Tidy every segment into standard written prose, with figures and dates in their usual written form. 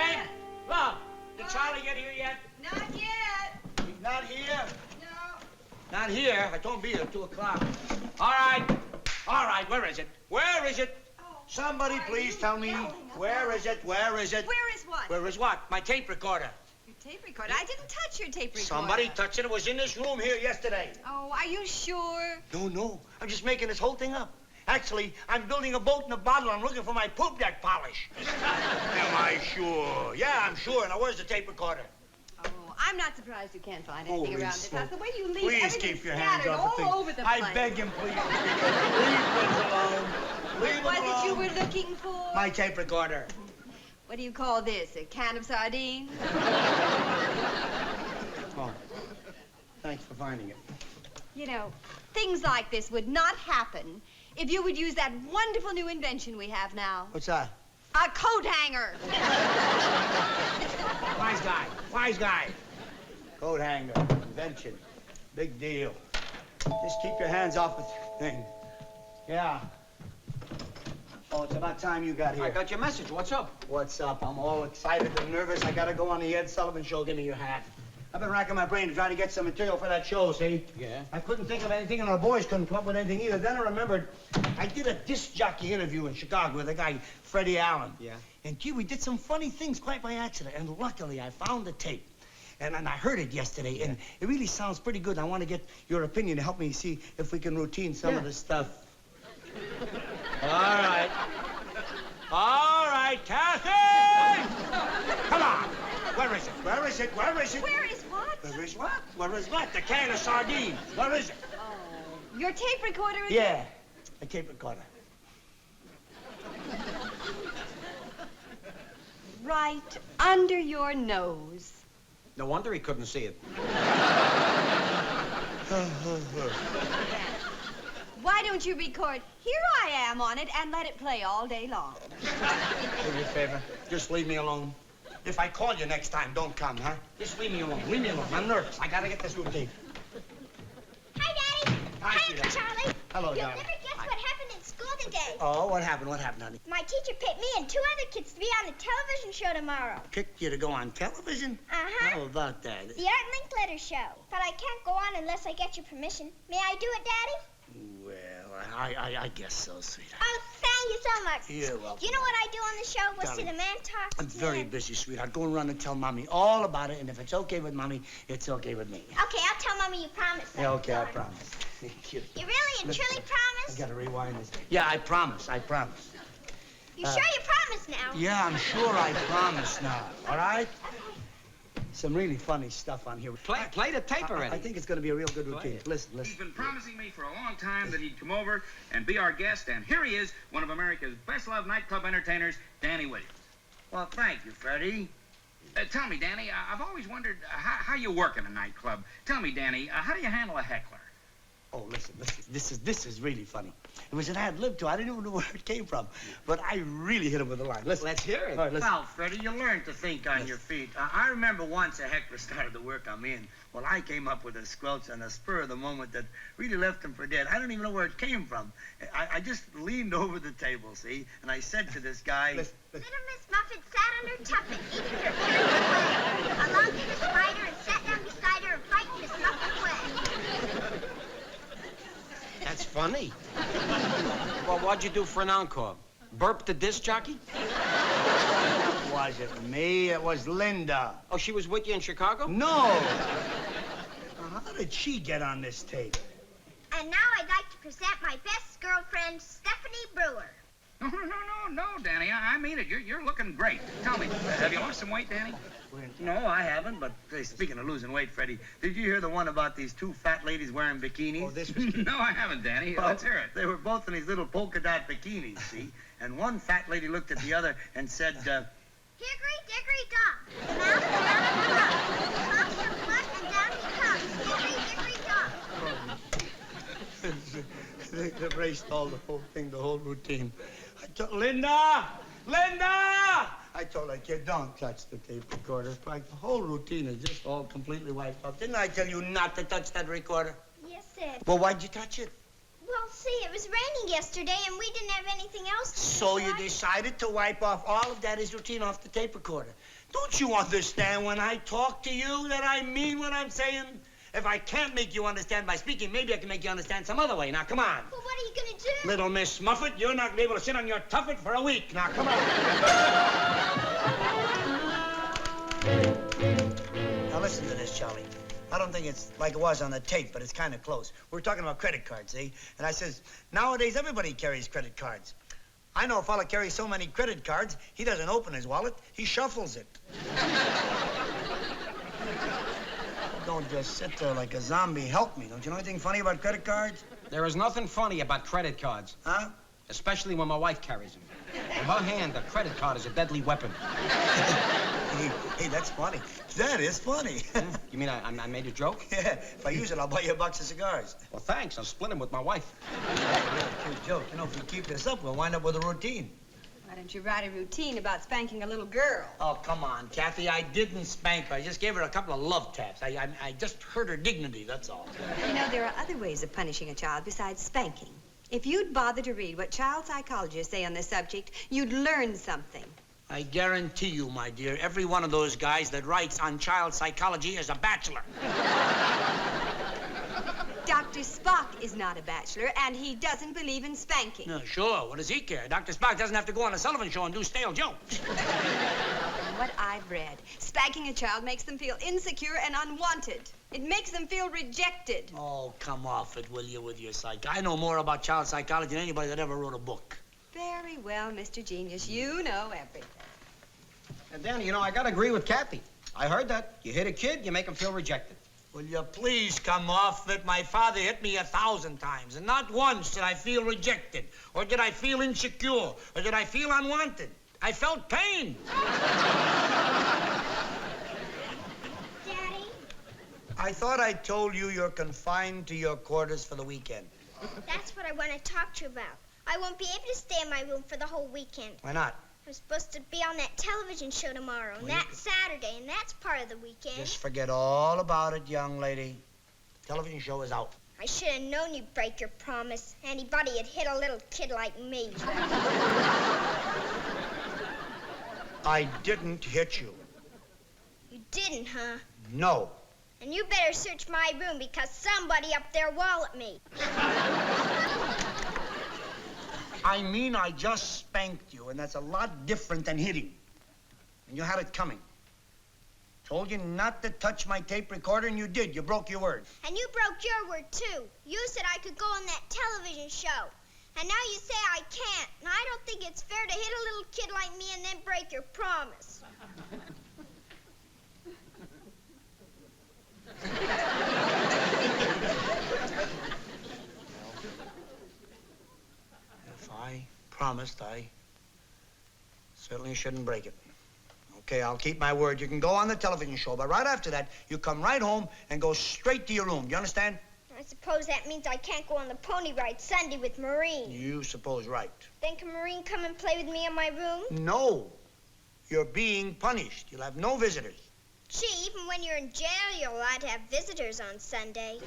Jane! Look, did Charlie get here yet? Not yet. He's not here? No. Not here. I told him to be here at 2 o'clock. All right, where is it? Where is it? Oh, Somebody please tell me, where is it? Where is it? Where is what? Where is what? My tape recorder. Your tape recorder? I didn't touch your tape recorder. Somebody touched it. It was in this room here yesterday. Oh, are you sure? No. I'm just making this whole thing up. Actually, I'm building a boat in a bottle. I'm looking for my poop deck polish. Am I sure? Yeah, I'm sure. Now, where's the tape recorder? Oh, I'm not surprised you can't find anything Holy around this smoke. house. The way you leave Please everything keep your hands scattered off the thing. all over the place. I beg him, please. Leave this alone. Leave it What alone. you were looking for? My tape recorder. What do you call this? A can of sardines? Oh, thanks for finding it. You know, things like this would not happen if you would use that wonderful new invention we have now. What's that? A coat hanger. Wise guy. Coat hanger, invention, big deal. Just keep your hands off the thing. Yeah. Oh, it's about time you got here. I got your message. What's up? What's up? I'm all excited and nervous. I gotta go on the Ed Sullivan show. Give me your hat. I've been racking my brain to try to get some material for that show, see? Yeah. I couldn't think of anything, and our boys couldn't come up with anything either. Then I remembered I did a disc jockey interview in Chicago with a guy, Freddie Allen. Yeah. And, gee, we did some funny things quite by accident. And luckily, I found the tape. And I heard it yesterday, and it really sounds pretty good. I want to get your opinion to help me see if we can routine some of this stuff. All right, Kathy! Come on! Where is it? Where is it? Where is what? Where is what? Where is what? The can of sardines. Where is it? Oh, your tape recorder is... Yeah, a tape recorder. Right under your nose. No wonder he couldn't see it. Why don't you record "Here I Am" on it and let it play all day long? Do me a favor. Just leave me alone. If I call you next time, don't come, huh? Just leave me alone. Leave me alone. I'm nervous. I gotta get this routine. Hi, Daddy. Hi, Hi, sweetheart. Charlie. Hello, You'll darling. never guess what happened in school today. Oh, what happened? What happened, honey? My teacher picked me and 2 other kids to be on the television show tomorrow. Picked you to go on television? Uh-huh. How about that? The Art Linkletter show. But I can't go on unless I get your permission. May I do it, Daddy? Well, I guess so, sweetheart. Oh, thank you so much. You're welcome. Do you know what I do on the show? Listen to Darling, man talk. I'm very busy, sweetheart. Go and run and tell Mommy all about it, and if it's okay with Mommy, it's okay with me. Okay, I'll tell Mommy you promised. Yeah, okay, I promise. Thank you. You really and truly I promise? gotta rewind this. Yeah, I promise. You sure you promise now? Yeah, I'm sure I promise now. All right? Some really funny stuff on here. Play the tape already. I think it's gonna be a real good routine. it. Listen. He's been promising me for a long time that he'd come over and be our guest, and here he is, one of America's best-loved nightclub entertainers, Danny Williams. Well, thank you, Freddie. Tell me, Danny, I've always wondered how you work in a nightclub. Tell me, Danny, how do you handle a heckler? Oh, listen. This is really funny. It was an ad lib too. I didn't even know where it came from, but I really hit him with a line. Listen. Let's hear it. All right, listen. Well, Freddie, you learn to think on your feet. I remember once a heckler started to work on me, and, well, I came up with a squelch on the spur of the moment that really left him for dead. I don't even know where it came from. I just leaned over the table, see, and I said to this guy... Listen. Little Miss Muffet sat on her tuffet, eating her carrot away. Along came a spider and sat down beside her and frightened Miss Muffet away. That's funny. Well, what'd you do for an encore? Burp the disc jockey? Was it me? It was Linda. Oh, she was with you in Chicago? No. Now, how did she get on this tape? And now I'd like to present my best girlfriend, Stephanie Brewer. No, Danny, I mean it. You're looking great. Tell me, have you lost some weight, Danny? No, I haven't, but speaking of losing weight, Freddie, did you hear the one about these 2 fat ladies wearing bikinis? Oh, this was... No, I haven't, Danny. Well, Let's hear it. They were both in these little polka dot bikinis, see? And one fat lady looked at the other and said, Hickory dickory dock. The mouse and down the blood and down he comes. Hickory dickory dock. They erased all the whole thing, the whole routine. I told Linda! I told that kid, don't touch the tape recorder. Like, the whole routine is just all completely wiped out. Didn't I tell you not to touch that recorder? Yes, sir. Well, why'd you touch it? Well, see, it was raining yesterday, and we didn't have anything else to So you decide. decided to wipe off all of Daddy's routine off the tape recorder. Don't you understand when I talk to you that I mean what I'm saying? If I can't make you understand by speaking, maybe I can make you understand some other way. Now, come on. Well, what are you going to do? Little Miss Muffet, you're not going to be able to sit on your tuffet for a week. Now, come on. Now, listen to this, Charlie. I don't think it's like it was on the tape, but it's kind of close. We're talking about credit cards, see? And I says, nowadays, everybody carries credit cards. I know a fella carries so many credit cards, he doesn't open his wallet, he shuffles it. Don't just sit there like a zombie. Help me. Don't you know anything funny about credit cards? There is nothing funny about credit cards, Huh? especially when my wife carries them. In her hand, a credit card is a deadly weapon. Hey, that's funny. That is funny. You mean I made a joke? Yeah, if I use it, I'll buy you a box of cigars. Well, thanks. I'll split them with my wife. Cute joke. You know, if we keep this up, we'll wind up with a routine. Why don't you write a routine about spanking a little girl? Oh, come on, Kathy. I didn't spank her. I just gave her a couple of love taps. I just hurt her dignity, that's all. You know, there are other ways of punishing a child besides spanking. If you'd bother to read what child psychologists say on this subject, you'd learn something. I guarantee you, my dear, every one of those guys that writes on child psychology is a bachelor. Dr. Spock is not a bachelor, and he doesn't believe in spanking. No, sure. What does he care? Dr. Spock doesn't have to go on a Sullivan show and do stale jokes. From what I've read, spanking a child makes them feel insecure and unwanted. It makes them feel rejected. Oh, come off it, will you, with your psych. I know more about child psychology than anybody that ever wrote a book. Very well, Mr. Genius. You know everything. And Danny, you know, I gotta agree with Kathy. I heard that. You hit a kid, you make him feel rejected. Will you please come off it? My father hit me 1,000 times, and not once did I feel rejected, or did I feel insecure, or did I feel unwanted. I felt pain. Daddy, I thought I told you you're confined to your quarters for the weekend. that's what I want to talk to you about. I won't be able to stay in my room for the whole weekend. Why not? I'm supposed to be on that television show tomorrow, and that's Saturday, and that's part of the weekend. Just forget all about it, young lady. Television show is out. I should have known you'd break your promise. Anybody would hit a little kid like me. I didn't hit you. You didn't, huh? No. And you better search my room because somebody up there walloped me. I mean, I just spanked you, and that's a lot different than hitting. And you had it coming. Told you not to touch my tape recorder, and you did. You broke your word. And you broke your word, too. You said I could go on that television show. And now you say I can't. And I don't think it's fair to hit a little kid like me and then break your promise. If I promised, I certainly shouldn't break it. Okay, I'll keep my word. You can go on the television show, but right after that, you come right home and go straight to your room. You understand? I suppose that means I can't go on the pony ride Sunday with Maureen. You suppose right. Then can Maureen come and play with me in my room? No. You're being punished. You'll have no visitors. Gee, even when you're in jail, you're allowed to have visitors on Sunday.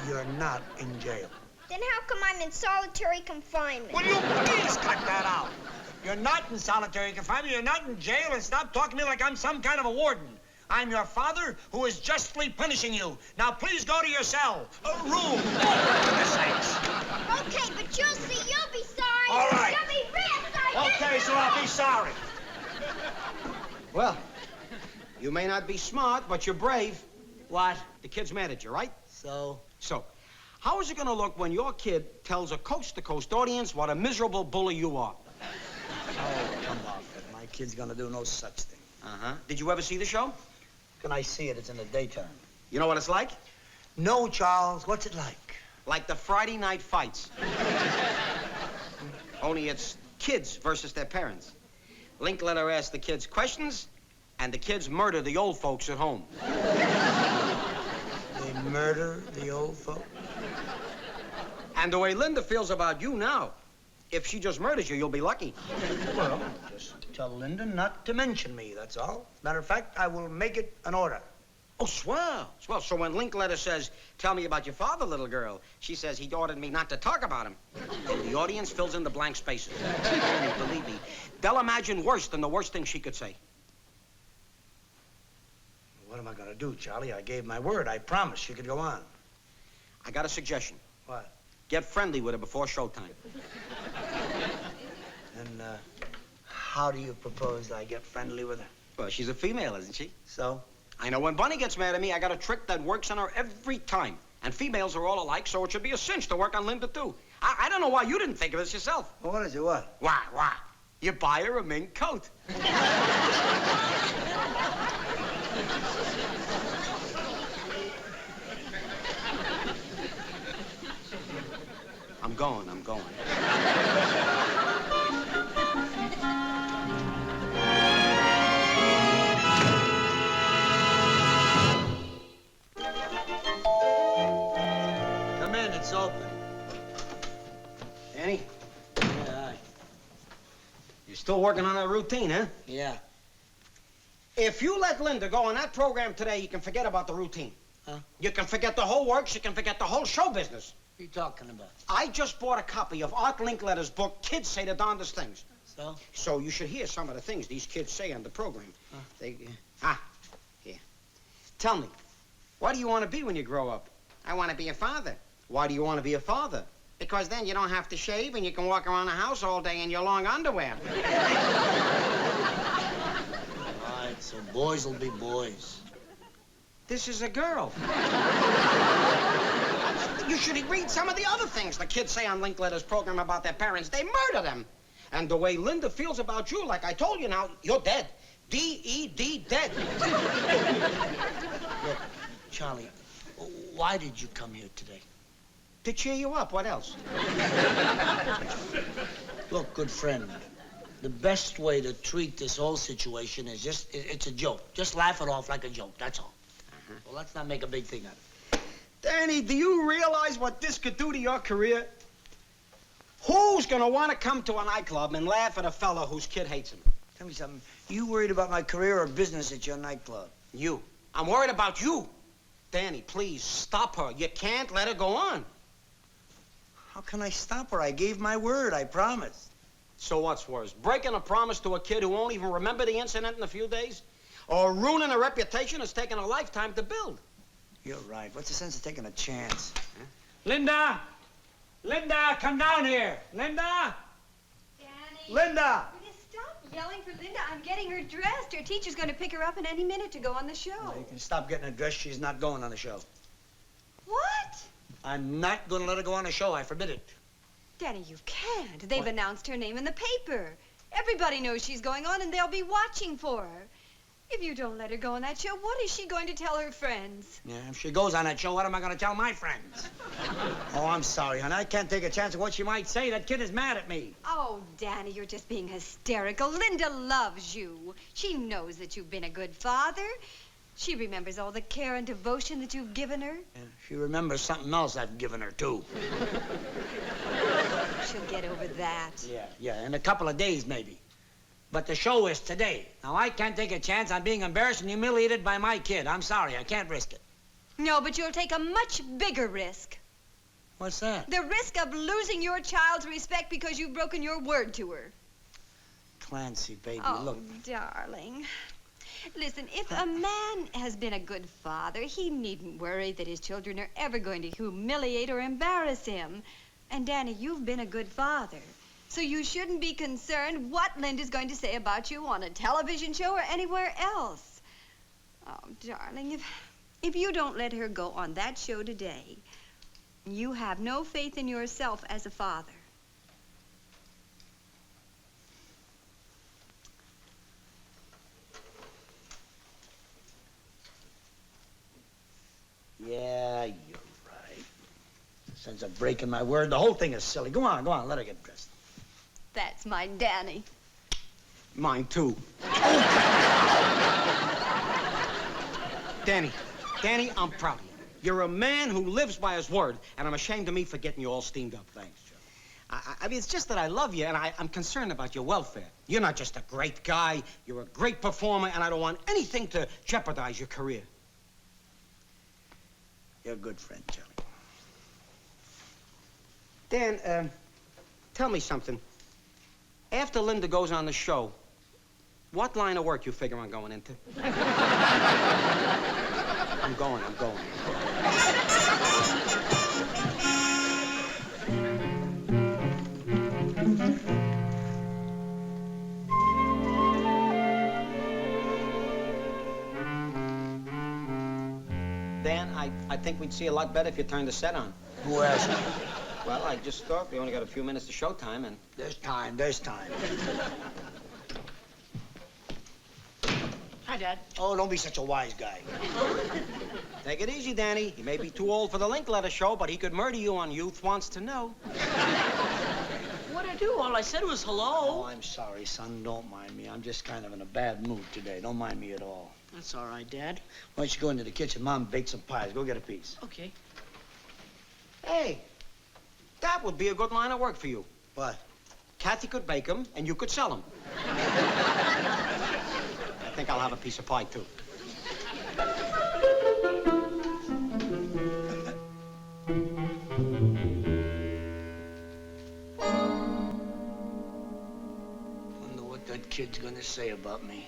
You're not in jail. Then how come I'm in solitary confinement? Will you please cut that out? You're not in solitary confinement. You're not in jail, and stop talking to me like I'm some kind of a warden. I'm your father who is justly punishing you. Now, please go to your cell. Room. Oh, for goodness sakes. Okay, but you'll see. You'll be sorry. All right. You'll be real sorry. Okay, so I'll be sorry. Well, you may not be smart, but you're brave. What? The kid's mad at you, right? So? So, how is it going to look when your kid tells a coast-to-coast audience what a miserable bully you are? Oh, come off it. My kid's gonna do no such thing. Uh-huh. Did you ever see the show? Can I see it? It's in the daytime. You know what it's like? No, Charles. What's it like? Like the Friday night fights. Only it's kids versus their parents. Linkletter asks the kids questions, and the kids murder the old folks at home. They murder the old folk? And the way Linda feels about you now, if she just murders you, you'll be lucky. Well, just tell Linda not to mention me, that's all. Matter of fact, I will make it an order. Oh, swell, swell. So when Linkletter says, tell me about your father, little girl, she says he ordered me not to talk about him. And the audience fills in the blank spaces. Believe me, they'll imagine worse than the worst thing she could say. What am I gonna do, Charlie? I gave my word. I promised she could go on. I got a suggestion. What? Get friendly with her before showtime. And, how do you propose I get friendly with her? Well, she's a female, isn't she? So? I know when Bunny gets mad at me, I got a trick that works on her every time. And females are all alike, so it should be a cinch to work on Linda, too. I don't know why you didn't think of this yourself. Well, what is it, what? Why? You buy her a mink coat. I'm going. Come in, it's open. Danny, Yeah, you're still working on that routine, huh? yeah. If you let Linda go on that program today, you can forget about the routine. Huh? You can forget the whole works, you can forget the whole show business. What are you talking about? I just bought a copy of Art Linkletter's book, Kids Say the Darndest Things. So? So you should hear some of the things these kids say on the program. Huh? Here. Tell me, what do you want to be when you grow up? I want to be a father. Why do you want to be a father? Because then you don't have to shave and you can walk around the house all day in your long underwear. All right, so boys will be boys. This is a girl. You should read some of the other things the kids say on Linkletter's program about their parents. They murder them. And the way Linda feels about you, like I told you now, you're dead. D-E-D, dead. Look, Charlie, why did you come here today? To cheer you up, what else? Look, good friend, the best way to treat this whole situation is it's a joke. Just laugh it off like a joke, that's all. Well, let's not make a big thing out of it. Danny, do you realize what this could do to your career? Who's gonna want to come to a nightclub and laugh at a fella whose kid hates him? Tell me something. You worried about my career or business at your nightclub? You. I'm worried about you. Danny, please, stop her. You can't let her go on. How can I stop her? I gave my word. I promised. So what's worse, breaking a promise to a kid who won't even remember the incident in a few days? Or ruining a reputation that's taken a lifetime to build? You're right. What's the sense of taking a chance? Huh? Linda! Linda, come down here! Linda! Danny. Linda! Will you stop yelling for Linda? I'm getting her dressed. Her teacher's going to pick her up in any minute to go on the show. Well, you can stop getting her dressed. She's not going on the show. What? I'm not going to let her go on the show. I forbid it. Danny, you can't. They've What? announced her name in the paper. Everybody knows she's going on, and they'll be watching for her. If you don't let her go on that show, what is she going to tell her friends? Yeah, if she goes on that show, what am I going to tell my friends? Oh, I'm sorry, hon. I can't take a chance of what she might say. That kid is mad at me. Oh, Danny, you're just being hysterical. Linda loves you. She knows that you've been a good father. She remembers all the care and devotion that you've given her. Yeah, she remembers something else I've given her, too. She'll get over that. Yeah, in a couple of days, maybe. But the show is today. Now, I can't take a chance on being embarrassed and humiliated by my kid. I'm sorry, I can't risk it. No, but you'll take a much bigger risk. What's that? The risk of losing your child's respect because you've broken your word to her. Clancy, baby, Oh, look. darling. Listen, if a man has been a good father, he needn't worry that his children are ever going to humiliate or embarrass him. And, Danny, you've been a good father. So you shouldn't be concerned what Linda's going to say about you on a television show or anywhere else. Oh, darling, if you don't let her go on that show today, you have no faith in yourself as a father. Yeah, you're right. Sense of breaking my word. The whole thing is silly. Go on, let her get dressed. That's my Danny. Mine, too. Danny, I'm proud of you. You're a man who lives by his word, and I'm ashamed of me for getting you all steamed up. Thanks, Joe. I mean, it's just that I love you, and I'm concerned about your welfare. You're not just a great guy. You're a great performer, and I don't want anything to jeopardize your career. You're a good friend, Charlie. Dan, tell me something. After Linda goes on the show, what line of work you figure on going into? I'm going. Dan, I think we'd see a lot better if you turned the set on. Who asked you? Well, I just thought we only got a few minutes to showtime, and... There's time. Hi, Dad. Oh, don't be such a wise guy. Take it easy, Danny. He may be too old for the Linkletter show, but he could murder you on Youth Wants to Know. What'd I do? All I said was hello. Oh, I'm sorry, son. Don't mind me. I'm just kind of in a bad mood today. Don't mind me at all. That's all right, Dad. Why don't you go into the kitchen? Mom baked some pies. Go get a piece. Okay. Hey, that would be a good line of work for you. What? Kathy could bake them, and you could sell them. I think I'll have a piece of pie, too. Wonder what that kid's gonna say about me.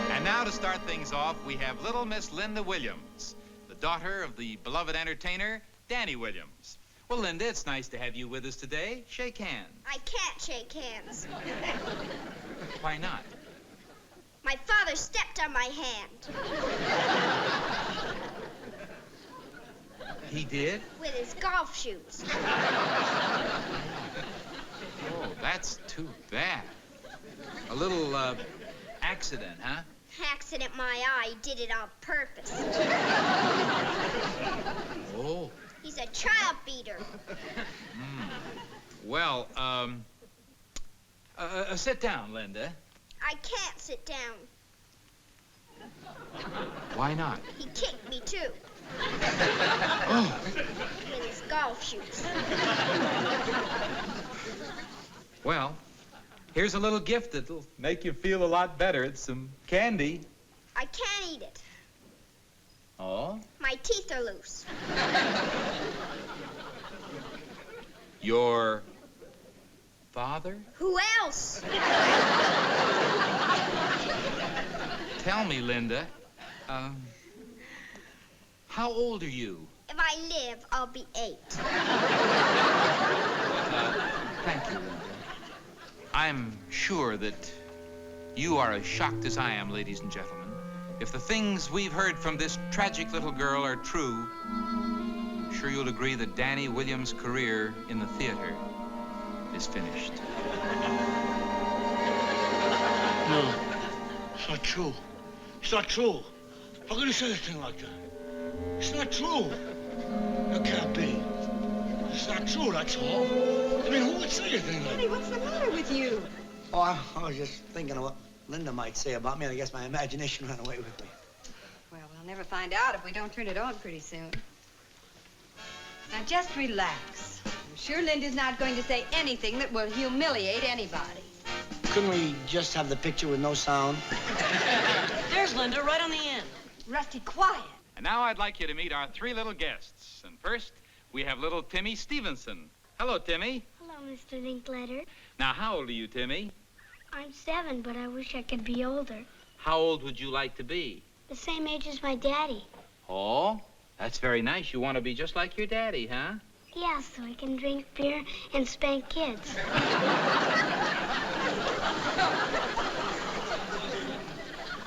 And now to start things off, we have little Miss Linda Williams, the daughter of the beloved entertainer, Danny Williams. Well, Linda, it's nice to have you with us today. Shake hands. I can't shake hands. Why not? My father stepped on my hand He did? with his golf shoes. Oh, that's too bad. A little, accident, huh? Accident my eye, did it on purpose. Oh. He's a child beater. Well, sit down, Linda. I can't sit down. Why not? He kicked me, too. Oh. With his golf shoes. Well, here's a little gift that'll make you feel a lot better. It's some candy. I can't eat it. Oh? My teeth are loose. Your father? Who else? Tell me, Linda, how old are you? If I live, I'll be 8. Thank you, Linda. I'm sure that you are as shocked as I am, ladies and gentlemen. If the things we've heard from this tragic little girl are true, I'm sure you'll agree that Danny Williams' career in the theater is finished. No, it's not true. It's not true. How can you say a thing like that? It's not true. It can't be. It's not true, that's all. I mean, who would say a thing like that? Danny, what's the matter with you? Oh, I was just thinking of what Linda might say about me, and I guess my imagination ran away with me. Well, we'll never find out if we don't turn it on pretty soon. Now, just relax. I'm sure Linda's not going to say anything that will humiliate anybody. Couldn't we just have the picture with no sound? There's Linda right on the end. Rusty, quiet. And now I'd like you to meet our 3 little guests. And first, we have little Timmy Stevenson. Hello, Timmy. Hello, Mr. Linkletter. Now, how old are you, Timmy? I'm 7, but I wish I could be older. How old would you like to be? The same age as my daddy. Oh, that's very nice. You want to be just like your daddy, huh? Yeah, so I can drink beer and spank kids.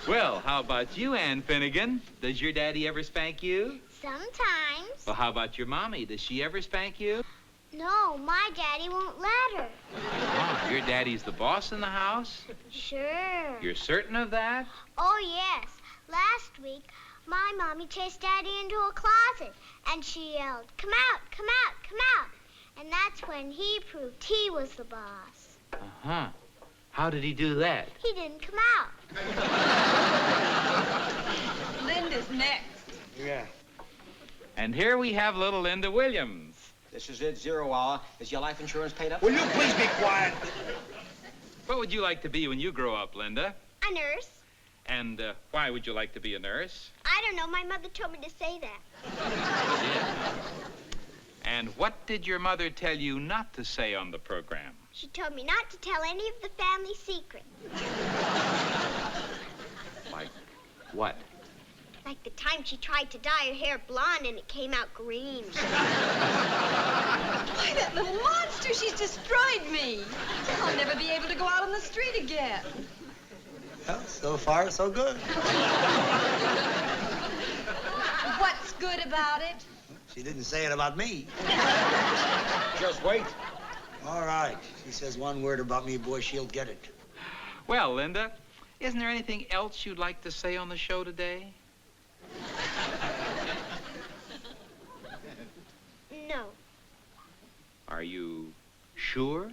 Well, how about you, Ann Finnegan? Does your daddy ever spank you? Sometimes. Well, how about your mommy? Does she ever spank you? No, my daddy won't let her. Oh, your daddy's the boss in the house? Sure. You're certain of that? Oh, yes. Last week, my mommy chased Daddy into a closet, and she yelled, "Come out, come out, come out." And that's when he proved he was the boss. Uh-huh. How did he do that? He didn't come out. Linda's next. Yeah. And here we have little Linda Williams. This is it, 0 hour. Is your life insurance paid up? Will you please be quiet? What would you like to be when you grow up, Linda? A nurse. And why would you like to be a nurse? I don't know. My mother told me to say that. Yeah. And what did your mother tell you not to say on the program? She told me not to tell any of the family secrets. Like what? Like the time she tried to dye her hair blonde and it came out green. Why, that little monster, she's destroyed me. I'll never be able to go out on the street again. Well, so far, so good. What's good about it? She didn't say it about me. Just wait. All right. She says one word about me, boy, she'll get it. Well, Linda, isn't there anything else you'd like to say on the show today? No. Are you sure?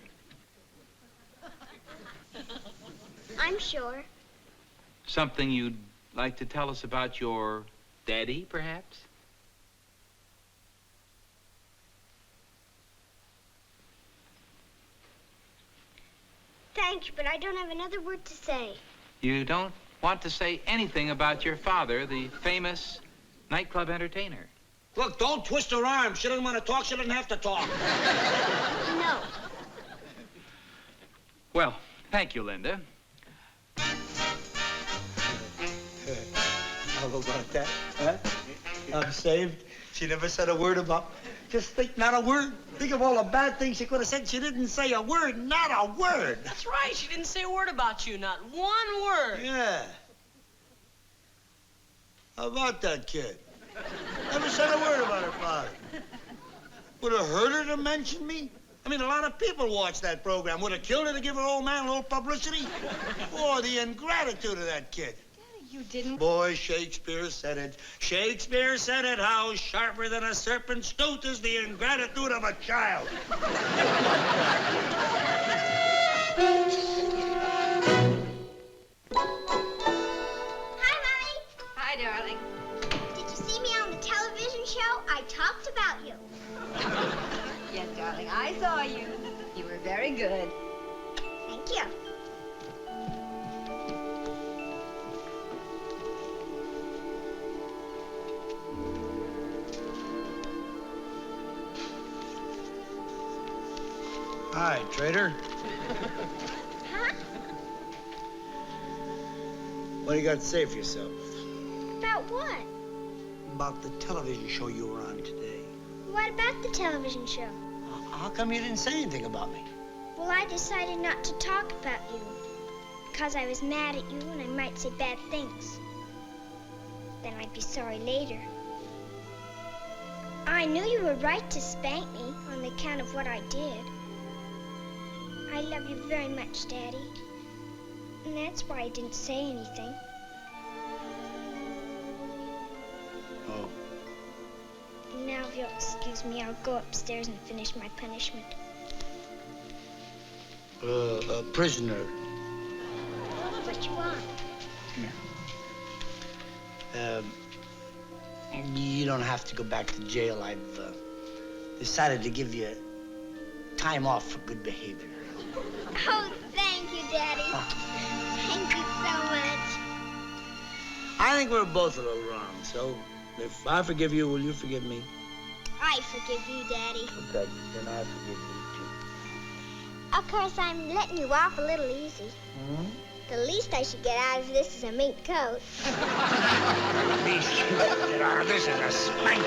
I'm sure. Something you'd like to tell us about your daddy, perhaps? Thank you, but I don't have another word to say. You don't want to say anything about your father, the famous nightclub entertainer? Look, don't twist her arm. She doesn't want to talk. She doesn't have to talk. No. Well, thank you, Linda. How about that, huh? I'm saved. She never said a word about... Just think, not a word. Think of all the bad things she could have said. She didn't say a word, not a word. That's right. She didn't say a word about you. Not one word. Yeah. How about that kid? Never said a word about her father. Would have hurt her to mention me? I mean, a lot of people watch that program. Would have killed her to give her old man a little publicity? Boy, the ingratitude of that kid. You didn't. Boy, Shakespeare said it. Shakespeare said it. How sharper than a serpent's tooth is the ingratitude of a child. Hi, Mommy. Hi, darling. Did you see me on the television show? I talked about you. Yes, darling, I saw you. You were very good. Thank you. Hi, traitor. Huh? What do you got to say for yourself? About what? About the television show you were on today. What about the television show? How come you didn't say anything about me? Well, I decided not to talk about you. Because I was mad at you and I might say bad things. Then I'd be sorry later. I knew you were right to spank me on account of what I did. I love you very much, Daddy. And that's why I didn't say anything. Oh. Now, if you'll excuse me, I'll go upstairs and finish my punishment. A prisoner. What you want? You don't have to go back to jail. I've decided to give you time off for good behavior. Oh, thank you, Daddy. Thank you so much. I think we're both a little wrong, so if I forgive you, will you forgive me? I forgive you, Daddy. Okay, then I forgive you, too. Of course, I'm letting you off a little easy. Hmm? The least I should get out of this is a mink coat. The least you should get out of this is a spank.